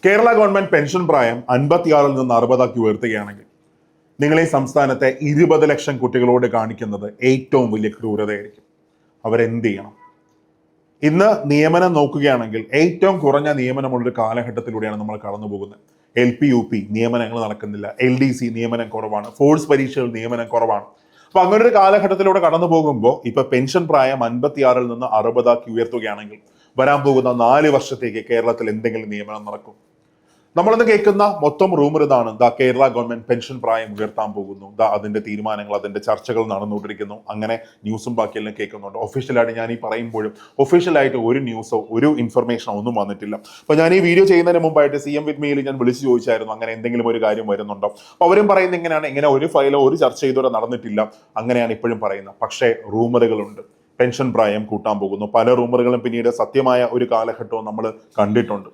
Kerala government pension പ്രായം 56 നിന്ന് 60 ഉയർത്തുകയാണെങ്കിൽ നിങ്ങൾ ഈ സംസ്ഥാനത്തെ 20 ലക്ഷം കുട്ടികളോട് കാണിക്കുന്നത് ഏറ്റവും വലിയ ക്രൂരതയായിരിക്കും. അവരെന്ത് ചെയ്യണം? ഇന്ന് നിയമനം നോക്കുകയാണെങ്കിൽ ഏറ്റവും കുറഞ്ഞ നിയമനമുള്ളൊരു കാലഘട്ടത്തിലൂടെയാണ് നമ്മൾ കടന്നു പോകുന്നത്. LP UP നിയമനങ്ങൾ നടക്കുന്നില്ല, LDC നിയമനം കുറവാണ്, ഫോഴ്സ് പരീക്ഷകൾ നിയമനം കുറവാണ്. അപ്പൊ അങ്ങനെ ഒരു കാലഘട്ടത്തിലൂടെ കടന്നു പോകുമ്പോൾ ഇപ്പൊ പെൻഷൻ പ്രായം 56 നിന്ന് 60 ഉയർത്തുകയാണെങ്കിൽ വരാൻ പോകുന്ന 4 വർഷത്തേക്ക് കേരളത്തിൽ എന്തെങ്കിലും നിയമനം നടക്കും? നമ്മളിന്ന് കേൾക്കുന്ന മൊത്തം റൂമർ ഇതാണ്. കേരള ഗവൺമെന്റ് പെൻഷൻ പ്രായം ഉയർത്താൻ പോകുന്നു, അതിന്റെ തീരുമാനങ്ങൾ, അതിന്റെ ചർച്ചകൾ നടന്നുകൊണ്ടിരിക്കുന്നു. അങ്ങനെ ന്യൂസും ബാക്കിയെല്ലാം കേൾക്കുന്നുണ്ട്. ഒഫീഷ്യലായിട്ട് ഞാൻ ഈ പറയുമ്പോഴും ഒഫീഷ്യലായിട്ട് ഒരു ന്യൂസോ ഒരു ഇൻഫർമേഷനോ ഒന്നും വന്നിട്ടില്ല. അപ്പൊ ഞാൻ ഈ വീഡിയോ ചെയ്യുന്നതിന് മുമ്പായിട്ട് CM വിത്ത് മീയിൽ ഞാൻ വിളിച്ചു ചോദിച്ചായിരുന്നു അങ്ങനെ എന്തെങ്കിലും ഒരു കാര്യം വരുന്നുണ്ടോ. അപ്പൊ അവരും പറയുന്നത് ഇങ്ങനെ ഒരു ഫയലോ ഒരു ചർച്ച ചെയ്തോ നടന്നിട്ടില്ല, അങ്ങനെയാണ് ഇപ്പോഴും പറയുന്നത്. പക്ഷേ റൂമറുകളുണ്ട്, പെൻഷൻ പ്രായം കൂട്ടാൻ പോകുന്നു. പല റൂമറുകളും പിന്നീട് സത്യമായ ഒരു കാലഘട്ടവും നമ്മൾ കണ്ടിട്ടുണ്ട്.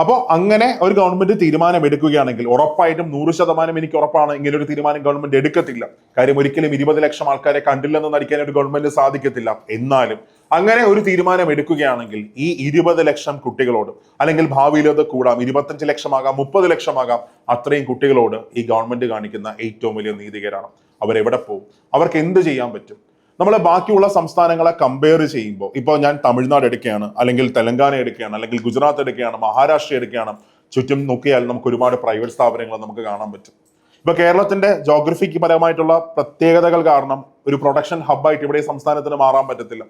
അപ്പോൾ അങ്ങനെ ഒരു ഗവൺമെന്റ് തീരുമാനം എടുക്കുകയാണെങ്കിൽ ഉറപ്പായിട്ടും 100% എനിക്ക് ഉറപ്പാണ് ഇങ്ങനെ ഒരു തീരുമാനം ഗവൺമെന്റ് എടുക്കത്തില്ല. കാര്യം ഒരിക്കലും 20 ലക്ഷം ആൾക്കാരെ കണ്ടില്ലെന്ന് നടിക്കാൻ ഒരു ഗവൺമെന്റ് സാധിക്കത്തില്ല. എന്നാലും അങ്ങനെ ഒരു തീരുമാനം എടുക്കുകയാണെങ്കിൽ ഈ 20 ലക്ഷം കുട്ടികളോട്, അല്ലെങ്കിൽ ഭാവിയിൽ അത് കൂടാം, 25 ലക്ഷമാകാം, 30 ലക്ഷമാകാം, അത്രയും കുട്ടികളോട് ഈ ഗവൺമെന്റ് കാണിക്കുന്ന ഏറ്റവും വലിയ നീതികേടാണ്. അവരെവിടെ പോകും? അവർക്ക് എന്ത് ചെയ്യാൻ പറ്റും? നമ്മൾ ബാക്കിയുള്ള സംസ്ഥാനങ്ങളെ കമ്പയർ ചെയ്യുമ്പോൾ ഇപ്പോൾ ഞാൻ തമിഴ്നാട് എടുക്കുകയാണ്, അല്ലെങ്കിൽ തെലങ്കാന എടുക്കുകയാണ്, അല്ലെങ്കിൽ ഗുജറാത്ത് എടുക്കുകയാണ്, മഹാരാഷ്ട്ര എടുക്കുകയാണ്, ചുറ്റും നോക്കിയാൽ നമുക്ക് ഒരുപാട് പ്രൈവറ്റ് സ്ഥാപനങ്ങൾ നമുക്ക് കാണാൻ പറ്റും. ഇപ്പൊ കേരളത്തിന്റെ ജോഗ്രഫിക്ക് പരമായിട്ടുള്ള പ്രത്യേകതകൾ കാരണം ഒരു പ്രൊഡക്ഷൻ ഹബ്ബായിട്ട് ഇവിടെ സംസ്ഥാനത്തിന് മാറാൻ പറ്റത്തില്ല.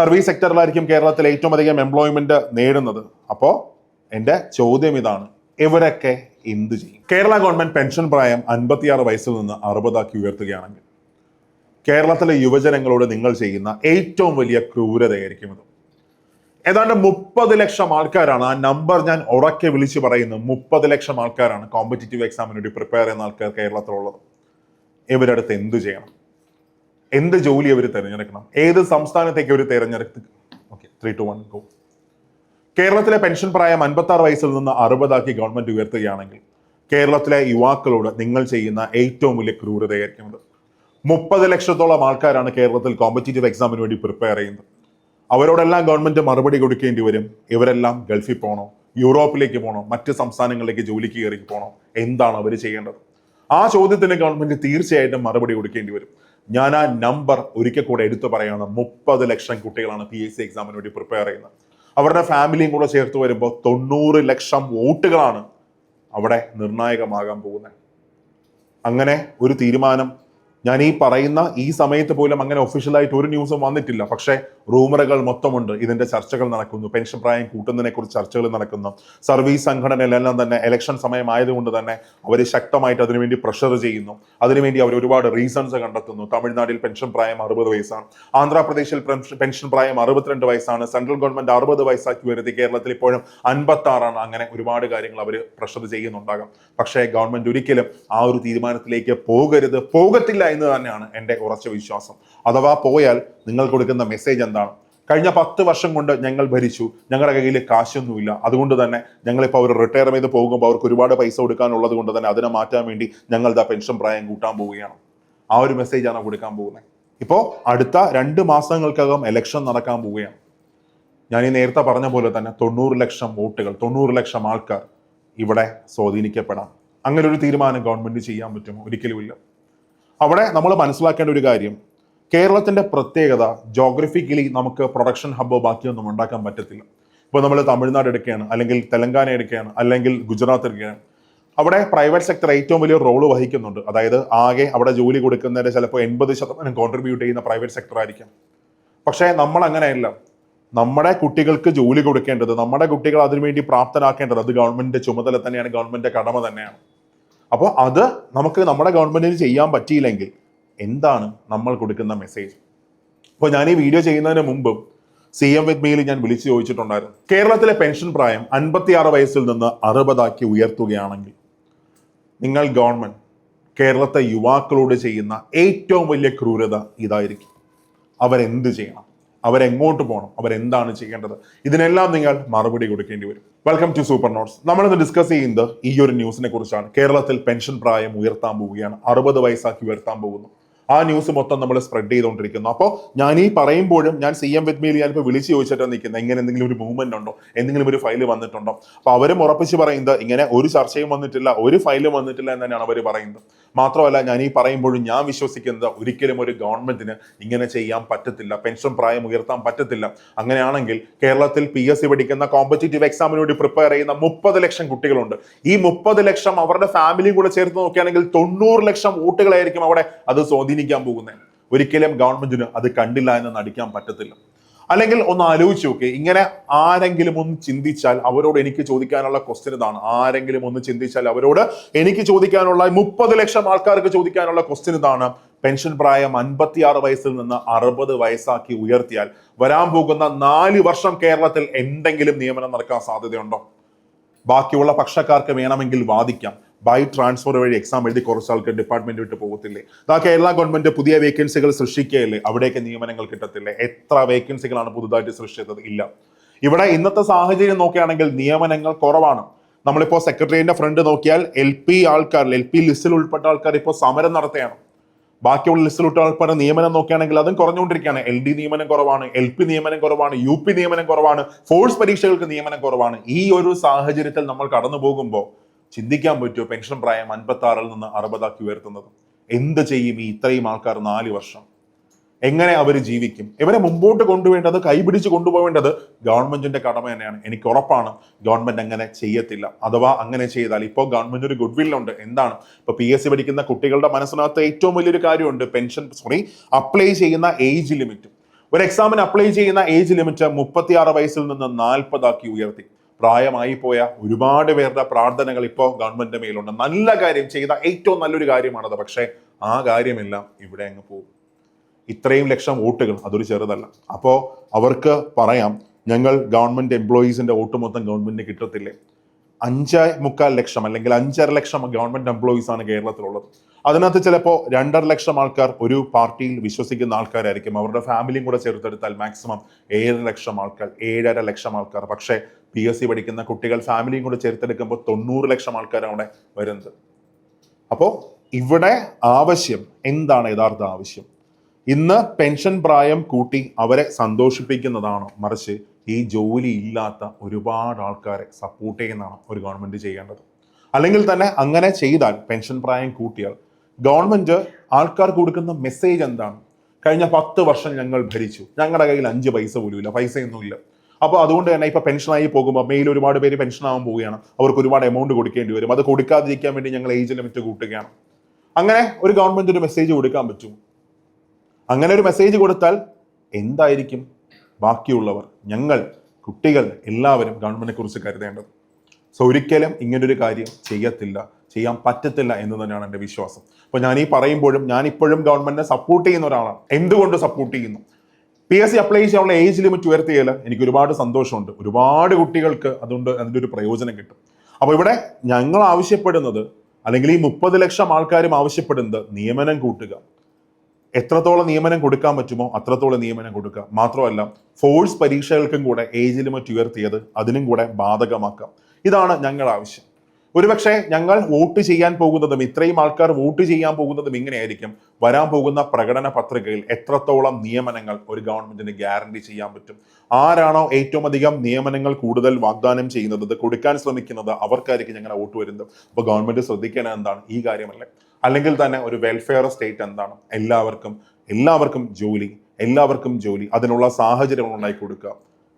സർവീസ് സെക്ടറിലായിരിക്കും കേരളത്തിൽ ഏറ്റവും അധികം എംപ്ലോയ്മെന്റ് നേടുന്നത്. അപ്പോൾ എൻ്റെ ചോദ്യം ഇതാണ്, ഇവരൊക്കെ എന്ത് ചെയ്യും? കേരള ഗവൺമെന്റ് പെൻഷൻ പ്രായം 56 വയസ്സിൽ നിന്ന് 60 ഉയർത്തുകയാണെങ്കിൽ കേരളത്തിലെ യുവജനങ്ങളോട് നിങ്ങൾ ചെയ്യുന്ന ഏറ്റവും വലിയ ക്രൂരതയായിരിക്കും ഇത്. ഏതാണ്ട് 30 ലക്ഷം ആൾക്കാരാണ്, ആ നമ്പർ ഞാൻ ഉറക്കെ വിളിച്ചു പറയുന്നത്, 30 ലക്ഷം ആൾക്കാരാണ് കോമ്പറ്റീറ്റീവ് എക്സാമിന് വേണ്ടി പ്രിപ്പയർ ചെയ്യുന്ന ആൾക്കാർ കേരളത്തിലുള്ളത്. ഇവരുടെ അടുത്ത് എന്ത് ചെയ്യണം? എന്ത് ജോലി അവർ തിരഞ്ഞെടുക്കണം? ഏത് സംസ്ഥാനത്തേക്ക് അവർ തിരഞ്ഞെടുത്ത്? Okay, 3, 2, 1 go. കേരളത്തിലെ പെൻഷൻ പ്രായം 56 വയസ്സിൽ നിന്ന് 60 ഗവൺമെന്റ് ഉയർത്തുകയാണെങ്കിൽ കേരളത്തിലെ യുവാക്കളോട് നിങ്ങൾ ചെയ്യുന്ന ഏറ്റവും വലിയ ക്രൂരതയായിരിക്കും ഇത്. 30 ലക്ഷത്തോളം ആൾക്കാരാണ് കേരളത്തിൽ കോമ്പറ്റീറ്റീവ് എക്സാമിന് വേണ്ടി പ്രിപ്പയർ ചെയ്യുന്നത്. അവരോടെല്ലാം ഗവൺമെന്റ് മറുപടി കൊടുക്കേണ്ടി വരും. ഇവരെല്ലാം ഗൾഫിൽ പോകണോ, യൂറോപ്പിലേക്ക് പോകണോ, മറ്റ് സംസ്ഥാനങ്ങളിലേക്ക് ജോലിക്ക് കയറി പോകണോ? എന്താണ് അവർ ചെയ്യേണ്ടത്? ആ ചോദ്യത്തിന് ഗവൺമെന്റ് തീർച്ചയായിട്ടും മറുപടി കൊടുക്കേണ്ടി വരും. ഞാൻ ആ നമ്പർ ഒരിക്കൽ കൂടെ എടുത്തു പറയാണ്. 30 ലക്ഷം കുട്ടികളാണ് PSC എക്സാമിന് വേണ്ടി പ്രിപ്പയർ ചെയ്യുന്നത്. അവരുടെ ഫാമിലിയും കൂടെ ചേർത്ത് വരുമ്പോൾ 90 ലക്ഷം വോട്ടുകളാണ് അവിടെ നിർണായകമാകാൻ പോകുന്നത്. അങ്ങനെ ഒരു തീരുമാനം ഞാൻ ഈ പറയുന്ന ഈ സമയത്ത് പോലും അങ്ങനെ ഒഫീഷ്യലായിട്ട് ഒരു ന്യൂസും വന്നിട്ടില്ല. പക്ഷേ റൂമറുകൾ മൊത്തമുണ്ട്. ഇതിന്റെ ചർച്ചകൾ നടക്കുന്നു, പെൻഷൻ പ്രായം കൂട്ടുന്നതിനെ കുറിച്ച് ചർച്ചകൾ നടക്കുന്നു. സർവീസ് സംഘടനയിലെല്ലാം തന്നെ ഇലക്ഷൻ സമയമായതുകൊണ്ട് തന്നെ അവർ ശക്തമായിട്ട് അതിനുവേണ്ടി പ്രഷർ ചെയ്യുന്നു. അതിനുവേണ്ടി അവർ ഒരുപാട് റീസൺസ് കണ്ടെത്തുന്നു. തമിഴ്നാട്ടിൽ പെൻഷൻ പ്രായം 60 വയസ്സാണ്, ആന്ധ്രാപ്രദേശിൽ പെൻഷൻ പ്രായം 62 വയസ്സാണ്, സെൻട്രൽ ഗവൺമെന്റ് 60 വയസ്സാക്കി വരുത്തി, കേരളത്തിൽ ഇപ്പോഴും 56 ആണ്. അങ്ങനെ ഒരുപാട് കാര്യങ്ങൾ അവർ പ്രഷർ ചെയ്യുന്നുണ്ടാകാം. പക്ഷേ ഗവൺമെന്റ് ഒരിക്കലും ആ ഒരു തീരുമാനത്തിലേക്ക് പോകത്തില്ല എന്ന് തന്നെയാണ് എൻ്റെ ഉറച്ച വിശ്വാസം. അഥവാ പോയാൽ നിങ്ങൾ കൊടുക്കുന്ന മെസ്സേജ് എന്താണ്? കഴിഞ്ഞ 10 വർഷം കൊണ്ട് ഞങ്ങൾ ഭരിച്ചു, ഞങ്ങളുടെ കയ്യിൽ കാശൊന്നുമില്ല, അതുകൊണ്ട് തന്നെ ഞങ്ങളിപ്പോൾ അവർ റിട്ടയർ ചെയ്ത് പോകുമ്പോൾ അവർക്ക് ഒരുപാട് പൈസ കൊടുക്കാനുള്ളത് കൊണ്ട് തന്നെ അതിനെ മാറ്റാൻ വേണ്ടി ഞങ്ങൾ പെൻഷൻ പ്രായം കൂട്ടാൻ പോവുകയാണ്. ആ ഒരു മെസ്സേജാണ് കൊടുക്കാൻ പോകുന്നത്. ഇപ്പോൾ അടുത്ത 2 മാസങ്ങൾക്കകം ഇലക്ഷൻ നടക്കാൻ പോവുകയാണ്. ഞാൻ ഈ നേരത്തെ പറഞ്ഞ പോലെ തന്നെ 90 ലക്ഷം വോട്ടുകൾ, 90 ലക്ഷം ആൾക്കാർ ഇവിടെ സ്വാധീനിക്കപ്പെടാം. അങ്ങനെ ഒരു തീരുമാനം ഗവൺമെന്റ് ചെയ്യാൻ പറ്റുമോ? ഒരിക്കലുമില്ല. അവിടെ നമ്മൾ മനസ്സിലാക്കേണ്ട ഒരു കാര്യം, കേരളത്തിന്റെ പ്രത്യേകത ജോഗ്രഫിക്കലി നമുക്ക് പ്രൊഡക്ഷൻ ഹബ്ബോ ബാക്കിയൊന്നും ഉണ്ടാക്കാൻ പറ്റത്തില്ല. ഇപ്പോൾ നമ്മൾ തമിഴ്നാട് എടുക്കുകയാണ്, അല്ലെങ്കിൽ തെലങ്കാന എടുക്കുകയാണ്, അല്ലെങ്കിൽ ഗുജറാത്ത് എടുക്കുകയാണ്, അവിടെ പ്രൈവറ്റ് സെക്ടർ ഏറ്റവും വലിയ റോള് വഹിക്കുന്നുണ്ട്. അതായത് ആകെ അവിടെ ജോലി കൊടുക്കുന്നതിന്റെ ചിലപ്പോൾ 80% കോൺട്രിബ്യൂട്ട് ചെയ്യുന്ന പ്രൈവറ്റ് സെക്ടർ ആയിരിക്കും. പക്ഷേ നമ്മൾ അങ്ങനെയല്ല. നമ്മുടെ കുട്ടികൾക്ക് ജോലി കൊടുക്കേണ്ടത്, നമ്മുടെ കുട്ടികൾ അതിനുവേണ്ടി പ്രാപ്തരാക്കേണ്ടത് അത് ഗവൺമെന്റിന്റെ ചുമതല തന്നെയാണ്, ഗവൺമെന്റിന്റെ കടമ തന്നെയാണ്. അപ്പോൾ അത് നമുക്ക് നമ്മുടെ ഗവൺമെന്റിന് ചെയ്യാൻ പറ്റിയില്ലെങ്കിൽ എന്താണ് നമ്മൾ കൊടുക്കുന്ന മെസ്സേജ്? അപ്പോൾ ഞാൻ ഈ വീഡിയോ ചെയ്യുന്നതിന് മുമ്പ് CM വിത്ത് മീയിൽ ഞാൻ വിളിച്ചു ചോദിച്ചിട്ടുണ്ടായിരുന്നു, കേരളത്തിലെ പെൻഷൻ പ്രായം 56 വയസ്സിൽ നിന്ന് 60 ഉയർത്തുകയാണെങ്കിൽ നിങ്ങൾ ഗവൺമെന്റ് കേരളത്തെ യുവാക്കളോട് ചെയ്യുന്ന ഏറ്റവും വലിയ ക്രൂരത ഇതായിരിക്കും. അവരെന്ത് ചെയ്യണം? അവരെങ്ങോട്ട് പോകണം? അവരെന്താണ് ചെയ്യേണ്ടത്? ഇതിനെല്ലാം നിങ്ങൾ മറുപടി കൊടുക്കേണ്ടി വരും. Welcome to super notes. നമ്മളിന്ന് ഡിസ്കസ് ചെയ്യുന്നത് ഈ ഒരു ന്യൂസിനെ കുറിച്ചാണ്. കേരളത്തിൽ പെൻഷൻ പ്രായം ഉയർത്താൻ പോവുകയാണ്, 60 വയസ്സാക്കി ഉയർത്താൻ പോകുന്നു. ആ ന്യൂസ് മൊത്തം നമ്മൾ സ്പ്രെഡ് ചെയ്തുകൊണ്ടിരിക്കുന്നു. അപ്പോൾ ഞാൻ ഈ പറയുമ്പോഴും ഞാൻ CM വിത്ത് മീയിൽ ഞാനിപ്പോൾ വിളിച്ച് ചോദിച്ചിട്ടാണ് നിൽക്കുന്നത്, ഇങ്ങനെ എന്തെങ്കിലും ഒരു മൂവ്മെന്റ് ഉണ്ടോ, എന്തെങ്കിലും ഒരു ഫയൽ വന്നിട്ടുണ്ടോ. അപ്പോൾ അവരും ഉറപ്പിച്ച് പറയുന്നത് ഇങ്ങനെ ഒരു ചർച്ചയും വന്നിട്ടില്ല, ഒരു ഫയലും വന്നിട്ടില്ല എന്ന് തന്നെയാണ് അവർ പറയുന്നത്. മാത്രമല്ല ഞാൻ ഈ പറയുമ്പോഴും ഞാൻ വിശ്വസിക്കുന്നത് ഒരിക്കലും ഒരു ഗവൺമെന്റിന് ഇങ്ങനെ ചെയ്യാൻ പറ്റത്തില്ല, പെൻഷൻ പ്രായം ഉയർത്താൻ പറ്റത്തില്ല. അങ്ങനെയാണെങ്കിൽ കേരളത്തിൽ PSC പഠിക്കുന്ന കോമ്പറ്റേറ്റീവ് എക്സാമിന് വേണ്ടി പ്രിപ്പയർ ചെയ്യുന്ന 30 ലക്ഷം കുട്ടികളുണ്ട്. ഈ 30 ലക്ഷം അവരുടെ ഫാമിലിയും കൂടെ ചേർത്ത് നോക്കുകയാണെങ്കിൽ 90 ലക്ഷം വോട്ടുകളായിരിക്കും അവിടെ അത് സ്വാധീനിക്കാൻ പോകുന്നത്. ഒരിക്കലും ഗവൺമെന്റിന് അത് കണ്ടില്ല എന്ന് നടിക്കാൻ പറ്റത്തില്ല. അല്ലെങ്കിൽ ഒന്ന് ആലോചിച്ച് നോക്കി, ഇങ്ങനെ ആരെങ്കിലും ഒന്ന് ചിന്തിച്ചാൽ അവരോട് എനിക്ക് ചോദിക്കാനുള്ള ക്വസ്റ്റ്യൻ ഇതാണ്. ആരെങ്കിലും ഒന്ന് ചിന്തിച്ചാൽ അവരോട് എനിക്ക് ചോദിക്കാനുള്ള 30 ലക്ഷം ആൾക്കാർക്ക് ചോദിക്കാനുള്ള ക്വസ്റ്റ്യൻ ഇതാണ്. പെൻഷൻ പ്രായം 56 വയസ്സിൽ നിന്ന് 60 വയസ്സാക്കി ഉയർത്തിയാൽ വരാൻ പോകുന്ന 4 വർഷം കേരളത്തിൽ എന്തെങ്കിലും നിയമനം നടക്കാൻ സാധ്യതയുണ്ടോ? ബാക്കിയുള്ള പക്ഷക്കാർക്ക് വേണമെങ്കിൽ വാദിക്കാം, ബൈ ട്രാൻസ്ഫർ വഴി എക്സാം എഴുതി കുറച്ച് ആൾക്ക് ഡിപ്പാർട്ട്മെന്റ് വിട്ട് പോകത്തില്ലേ? കേരള ഗവൺമെന്റ് പുതിയ വേക്കൻസികൾ സൃഷ്ടിക്കുകയല്ലേ, അവിടേക്ക് നിയമനങ്ങൾ കിട്ടത്തില്ലേ? എത്ര വേക്കൻസികളാണ് പുതുതായിട്ട് സൃഷ്ടിച്ചത്? ഇല്ല. ഇവിടെ ഇന്നത്തെ സാഹചര്യം നോക്കുകയാണെങ്കിൽ നിയമനങ്ങൾ കുറവാണ്. നമ്മളിപ്പോ സെക്രട്ടറിയുടെ ഫ്രണ്ട് നോക്കിയാൽ LP ലിസ്റ്റിൽ ഉൾപ്പെട്ട ആൾക്കാർ ഇപ്പോൾ സമരം നടത്തുകയാണ്. ബാക്കിയുള്ള ലിസ്റ്റിൽ ഉൾപ്പെട്ട ആൾക്കാരുടെ നിയമനം നോക്കുകയാണെങ്കിൽ അതും കുറഞ്ഞുകൊണ്ടിരിക്കുകയാണ്. LD നിയമനം കുറവാണ്, LP നിയമനം കുറവാണ്, UP നിയമനം കുറവാണ്, ഫോഴ്സ് പരീക്ഷകൾക്ക് നിയമനം കുറവാണ്. ഈ ഒരു സാഹചര്യത്തിൽ നമ്മൾ കടന്നു പോകുമ്പോൾ ചിന്തിക്കാൻ പറ്റുമോ പെൻഷൻ പ്രായം 56 നിന്ന് 60 ഉയർത്തുന്നത്? എന്ത് ചെയ്യും ഈ ഇത്രയും ആൾക്കാർ 4 വർഷം? എങ്ങനെ അവർ ജീവിക്കും? ഇവരെ മുമ്പോട്ട് കൊണ്ടുപോവേണ്ടത്, കൈപിടിച്ച് കൊണ്ടുപോവേണ്ടത് ഗവൺമെന്റിന്റെ കടമ തന്നെയാണ്. എനിക്ക് ഉറപ്പാണ് ഗവൺമെന്റ് അങ്ങനെ ചെയ്യത്തില്ല. അഥവാ അങ്ങനെ ചെയ്താൽ, ഇപ്പോൾ ഗവൺമെന്റ് ഒരു ഗുഡ് വില്ലുണ്ട്. എന്താണ്? ഇപ്പൊ PSC പഠിക്കുന്ന കുട്ടികളുടെ മനസ്സിനകത്ത് ഏറ്റവും വലിയൊരു കാര്യമുണ്ട്, അപ്ലൈ ചെയ്യുന്ന ഏജ് ലിമിറ്റ്. ഒരു എക്സാമിന് അപ്ലൈ ചെയ്യുന്ന ഏജ് ലിമിറ്റ് 36 വയസ്സിൽ നിന്ന് 40 ഉയർത്തി. പ്രായമായി പോയ ഒരുപാട് പേരുടെ പ്രാർത്ഥനകൾ ഇപ്പോൾ ഗവൺമെന്റിന്റെ മേലുണ്ട്. നല്ല കാര്യം ചെയ്ത ഏറ്റവും നല്ലൊരു കാര്യമാണത്. പക്ഷേ ആ കാര്യമെല്ലാം ഇവിടെ അങ്ങ് പോകും. ഇത്രയും ലക്ഷം വോട്ടുകൾ അതൊരു ചെറുതല്ല. അപ്പോൾ അവർക്ക് പറയാം, ഞങ്ങൾ ഗവൺമെന്റ് എംപ്ലോയീസിന്റെ വോട്ട് മൊത്തം ഗവൺമെന്റിന് കിട്ടത്തില്ലേ? 5.25 ലക്ഷം അല്ലെങ്കിൽ 5.5 ലക്ഷം ഗവൺമെന്റ് എംപ്ലോയീസ് ആണ് കേരളത്തിലുള്ളത്. അതിനകത്ത് ചിലപ്പോൾ 2.5 ലക്ഷം ആൾക്കാർ ഒരു പാർട്ടിയിൽ വിശ്വസിക്കുന്ന ആൾക്കാരായിരിക്കും. അവരുടെ ഫാമിലിയും കൂടെ ചേർത്തെടുത്താൽ മാക്സിമം 7.5 ലക്ഷം ആൾക്കാർ. പക്ഷേ PSC പഠിക്കുന്ന കുട്ടികൾ ഫാമിലിയും കൂടെ ചേർത്തെടുക്കുമ്പോൾ 90 ലക്ഷം ആൾക്കാരാണ് അവിടെ വരുന്നത്. അപ്പോൾ ഇവിടെ ആവശ്യം എന്താണ്? യഥാർത്ഥ ആവശ്യം ഇന്ന് പെൻഷൻ പ്രായം കൂട്ടി അവരെ സന്തോഷിപ്പിക്കുന്നതാണോ, മറിച്ച് ഈ ജോലി ഇല്ലാത്ത ഒരുപാട് ആൾക്കാരെ സപ്പോർട്ട് ചെയ്യുന്നതാണ് ഒരു ഗവൺമെന്റ് ചെയ്യേണ്ടത്? അല്ലെങ്കിൽ തന്നെ അങ്ങനെ ചെയ്താൽ, പെൻഷൻ പ്രായം കൂട്ടിയാൽ ഗവൺമെന്റ് ആൾക്കാർക്ക് കൊടുക്കുന്ന മെസ്സേജ് എന്താണ്? കഴിഞ്ഞ 10 വർഷം ഞങ്ങൾ ഭരിച്ചു, ഞങ്ങളുടെ കയ്യിൽ 5 പൈസ പോലും ഇല്ല, പൈസയൊന്നുമില്ല. അപ്പോൾ അതുകൊണ്ട് തന്നെ ഇപ്പൊ പെൻഷനായി പോകുമ്പോൾ മെയിൽ ഒരുപാട് പേര് പെൻഷനാവാൻ പോവുകയാണ്. അവർക്ക് ഒരുപാട് എമൗണ്ട് കൊടുക്കേണ്ടി വരും. അത് കൊടുക്കാതിരിക്കാൻ വേണ്ടി ഞങ്ങൾ ഏജ് ലിമിറ്റ് കൂട്ടുകയാണ്. അങ്ങനെ ഒരു ഗവൺമെന്റ് ഒരു മെസ്സേജ് കൊടുക്കാൻ പറ്റും? അങ്ങനെ ഒരു മെസ്സേജ് കൊടുത്താൽ എന്തായിരിക്കും ബാക്കിയുള്ളവർ, ഞങ്ങൾ, കുട്ടികൾ എല്ലാവരും ഗവൺമെന്റിനെ കുറിച്ച് കരുതേണ്ടത്? സോ ഒരിക്കലും ഇങ്ങനൊരു കാര്യം ചെയ്യത്തില്ല, ചെയ്യാൻ പറ്റത്തില്ല എന്ന് തന്നെയാണ് എൻ്റെ വിശ്വാസം. അപ്പോൾ ഞാൻ ഈ പറയുമ്പോഴും ഞാൻ ഇപ്പോഴും ഗവൺമെന്റിനെ സപ്പോർട്ട് ചെയ്യുന്ന ഒരാളാണ്. എന്തുകൊണ്ട് സപ്പോർട്ട് ചെയ്യുന്നു? PSC അപ്ലൈ ചെയ്യാനുള്ള ഏജ് ലിമിറ്റ് ഉയർത്തിയാൽ എനിക്ക് ഒരുപാട് സന്തോഷമുണ്ട്. ഒരുപാട് കുട്ടികൾക്ക് അതുകൊണ്ട് അതിൻ്റെ ഒരു പ്രയോജനം കിട്ടും. അപ്പോൾ ഇവിടെ ഞങ്ങൾ ആവശ്യപ്പെടുന്നത്, അല്ലെങ്കിൽ ഈ 30 ലക്ഷം ആൾക്കാരും ആവശ്യപ്പെടുന്നത്, നിയമനം കൂട്ടുക. എത്രത്തോളം നിയമനം കൊടുക്കാൻ പറ്റുമോ അത്രത്തോളം നിയമനം കൊടുക്കുക. മാത്രമല്ല ഫോഴ്സ് പരീക്ഷകൾക്കും കൂടെ ഏജ് ലിമിറ്റ് ഉയർത്തിയത് അതിനും കൂടെ ബാധകമാക്കാം. ഇതാണ് ഞങ്ങളുടെ ആവശ്യം. ഒരുപക്ഷെ ഞങ്ങൾ വോട്ട് ചെയ്യാൻ പോകുന്നതും, ഇത്രയും ആൾക്കാർ വോട്ട് ചെയ്യാൻ പോകുന്നതും ഇങ്ങനെയായിരിക്കും. വരാൻ പോകുന്ന പ്രകടന പത്രികയിൽ എത്രത്തോളം നിയമനങ്ങൾ ഒരു ഗവൺമെന്റിന് ഗ്യാരണ്ടി ചെയ്യാൻ പറ്റും, ആരാണോ ഏറ്റവും അധികം നിയമനങ്ങൾ കൂടുതൽ വാഗ്ദാനം ചെയ്യുന്നത്, ഇത് കൊടുക്കാൻ ശ്രമിക്കുന്നത്, അവർക്കായിരിക്കും ഞങ്ങളുടെ വോട്ട് വരുന്നത്. അപ്പോൾ ഗവൺമെന്റ് ശ്രദ്ധിക്കേണ്ടത് എന്താണ്? ഈ കാര്യമല്ലേ? അല്ലെങ്കിൽ തന്നെ ഒരു വെൽഫെയർ സ്റ്റേറ്റ് എന്താണ്? എല്ലാവർക്കും ജോലി, അതിനുള്ള സാഹചര്യങ്ങൾ ഉണ്ടാക്കി കൊടുക്കുക.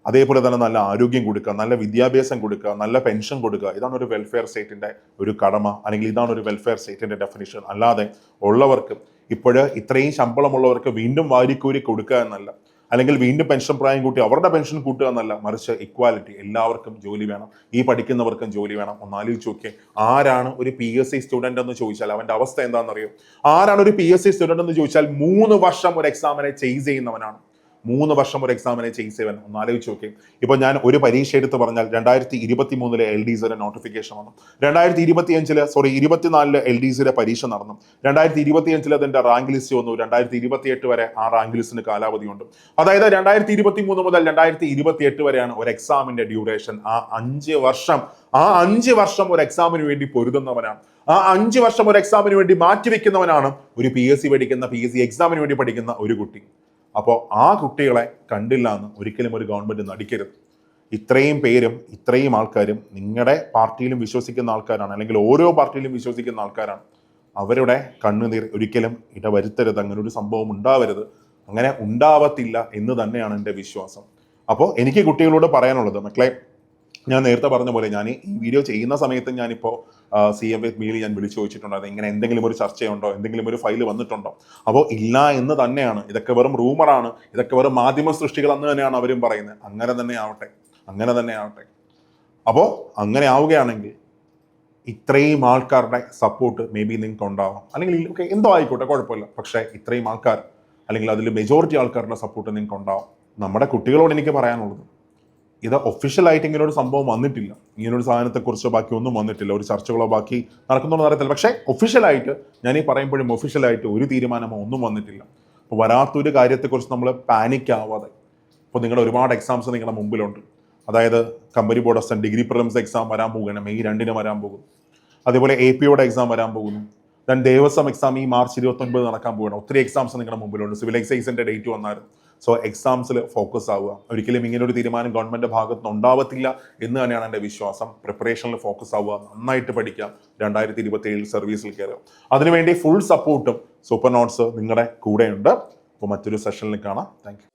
അതേപോലെ തന്നെ നല്ല ആരോഗ്യം കൊടുക്കുക, നല്ല വിദ്യാഭ്യാസം കൊടുക്കുക, നല്ല പെൻഷൻ കൊടുക്കുക. ഇതാണ് ഒരു വെൽഫെയർ സ്റ്റേറ്റിന്റെ ഒരു കടമ, അല്ലെങ്കിൽ ഇതാണ് ഒരു വെൽഫെയർ സ്റ്റേറ്റിന്റെ ഡെഫിനിഷൻ. അല്ലാതെ ഉള്ളവർക്ക് ഇത്രയും ശമ്പളമുള്ളവർക്ക് വീണ്ടും വാരിക്കൂരി കൊടുക്കുക എന്നല്ല, അല്ലെങ്കിൽ വീണ്ടും പെൻഷൻ പ്രായം കൂട്ടി അവരുടെ പെൻഷൻ കൂട്ടുക എന്നല്ല, മറിച്ച് ഇക്വാലിറ്റി, എല്ലാവർക്കും ജോലി വേണം, ഈ പഠിക്കുന്നവർക്കും ജോലി വേണം. ഒന്നാലോചിച്ച് നോക്കിയേ, ആരാണ് ഒരു PSC സ്റ്റുഡന്റ് എന്ന് ചോദിച്ചാൽ അവന്റെ അവസ്ഥ എന്താണെന്നറിയോ? ആരാണ് ഒരു PSC സ്റ്റുഡന്റ് എന്ന് ചോദിച്ചാൽ 3 വർഷം ഒരു എക്സാമിനെ ചേസ് ചെയ്യുന്നവനാണ്. 3 വർഷം ഒരു എക്സാമിനെ ചേസ് ചെയ്യാൻ ഒന്ന് ആലോചിച്ച് നോക്കി. ഇപ്പോൾ ഞാൻ ഒരു പരീക്ഷ എടുത്ത് പറഞ്ഞാൽ 2023 LDസിയുടെ നോട്ടിഫിക്കേഷൻ വന്നു, 2024 LDസിയുടെ പരീക്ഷ നടന്നു, 2025 അതിന്റെ റാങ്ക് ലിസ്റ്റ് വന്നു, 2028 വരെ ആ റാങ്ക് ലിസ്റ്റിന് കാലാവധിയുണ്ട്. അതായത് 2023 മുതൽ 2028 വരെയാണ് ഒരു എക്സാമിന്റെ ഡ്യൂറേഷൻ. ആ 5 വർഷം ഒരു എക്സാമിന് വേണ്ടി പൊരുതുന്നവനാണ്, ആ 5 വർഷം ഒരു എക്സാമിന് വേണ്ടി മാറ്റിവെക്കുന്നവനാണ് ഒരു PSC എക്സാമിന് വേണ്ടി പഠിക്കുന്ന ഒരു കുട്ടി. അപ്പോൾ ആ കുട്ടികളെ കണ്ടില്ല എന്ന് ഒരിക്കലും ഒരു ഗവൺമെന്റ് നടിക്കരുത്. ഇത്രയും പേരും ഇത്രയും ആൾക്കാരും നിങ്ങളുടെ പാർട്ടിയിലും വിശ്വസിക്കുന്ന ആൾക്കാരാണ്, അല്ലെങ്കിൽ ഓരോ പാർട്ടിയിലും വിശ്വസിക്കുന്ന ആൾക്കാരാണ്. അവരുടെ കണ്ണുനീർ ഒരിക്കലും ഇടവരുത്തരുത്, അങ്ങനെ ഒരു സംഭവം ഉണ്ടാവരുത്, അങ്ങനെ ഉണ്ടാവത്തില്ല എന്ന് തന്നെയാണ് എൻ്റെ വിശ്വാസം. അപ്പോൾ എനിക്ക് കുട്ടികളോട് പറയാനുള്ളത്, മക്കളെ, ഞാൻ നേരത്തെ പറഞ്ഞ പോലെ ഞാൻ ഈ വീഡിയോ ചെയ്യുന്ന സമയത്ത് ഞാനിപ്പോൾ CM ഞാൻ വിളിച്ചു ചോദിച്ചിട്ടുണ്ടായിരുന്നു, ഇങ്ങനെ എന്തെങ്കിലും ഒരു ചർച്ചയുണ്ടോ, എന്തെങ്കിലും ഒരു ഫയൽ വന്നിട്ടുണ്ടോ. അപ്പോൾ ഇല്ല എന്ന് തന്നെയാണ്, ഇതൊക്കെ വെറും റൂമറാണ്, ഇതൊക്കെ വെറും മാധ്യമ സൃഷ്ടികൾ എന്ന് തന്നെയാണ് അവരും പറയുന്നത്. അങ്ങനെ തന്നെ ആവട്ടെ. അപ്പോൾ അങ്ങനെ ആവുകയാണെങ്കിൽ ഇത്രയും ആൾക്കാരുടെ സപ്പോർട്ട് മേ ബി നിങ്ങൾക്ക് ഉണ്ടാവാം, അല്ലെങ്കിൽ ഓക്കെ എന്തോ ആയിക്കോട്ടെ കുഴപ്പമില്ല, പക്ഷേ ഇത്രയും ആൾക്കാർ അല്ലെങ്കിൽ അതിൽ മെജോറിറ്റി ആൾക്കാരുടെ സപ്പോർട്ട് നിങ്ങൾക്ക് ഉണ്ടാവും. നമ്മുടെ കുട്ടികളോട് എനിക്ക് പറയാനുള്ളത്, ഇത് ഒഫീഷ്യലായിട്ട് ഇങ്ങനൊരു സംഭവം വന്നിട്ടില്ല, ഇങ്ങനൊരു സാധനത്തെക്കുറിച്ചോ ബാക്കി ഒന്നും വന്നിട്ടില്ല, ഒരു ചർച്ചകളോ ബാക്കി നടക്കുന്നൊന്നും അറിയത്തില്ല. പക്ഷേ ഒഫീഷ്യലായിട്ട്, ഞാൻ ഈ പറയുമ്പോഴും ഒഫീഷ്യലായിട്ട് ഒരു തീരുമാനമോ ഒന്നും വന്നിട്ടില്ല. അപ്പോൾ വരാത്തൊരു കാര്യത്തെക്കുറിച്ച് നമ്മൾ പാനിക് ആവാതെ, ഇപ്പോൾ നിങ്ങളുടെ ഒരുപാട് എക്സാംസ് നിങ്ങളുടെ മുമ്പിലുണ്ട്. അതായത് company board assistant degree prelims exam വരാൻ പോകുകയാണ്, May 2 വരാൻ പോകുന്നു. അതേപോലെ APOയുടെ എക്സാം വരാൻ പോകുന്നു. ദെൻ ദേവസ്വം എക്സാം ഈ March 29 നടക്കാൻ പോവുകയാണ്. ഒത്തിരി എക്സാംസ് നിങ്ങളുടെ മുമ്പിലുണ്ട്. സിവിൽ എക്സൈസിന്റെ ഡേറ്റ് വന്നായിരുന്നു. സോ എക്സാംസിൽ ഫോക്കസ് ആവുക. ഒരിക്കലും ഇങ്ങനൊരു തീരുമാനം ഗവൺമെന്റ് ഭാഗത്ത് നിന്ന് ഉണ്ടാവത്തില്ല എന്ന് തന്നെയാണ് എൻ്റെ വിശ്വാസം. പ്രിപ്പറേഷനിൽ ഫോക്കസ് ആവുക, നന്നായിട്ട് പഠിക്കുക, 2027 സർവീസിൽ കയറുക. അതിനുവേണ്ടി ഫുൾ സപ്പോർട്ടും സൂപ്പർ നോട്ട്സ് നിങ്ങളുടെ കൂടെയുണ്ട്. അപ്പോൾ മറ്റൊരു സെഷനിൽ കാണാം. Thank you.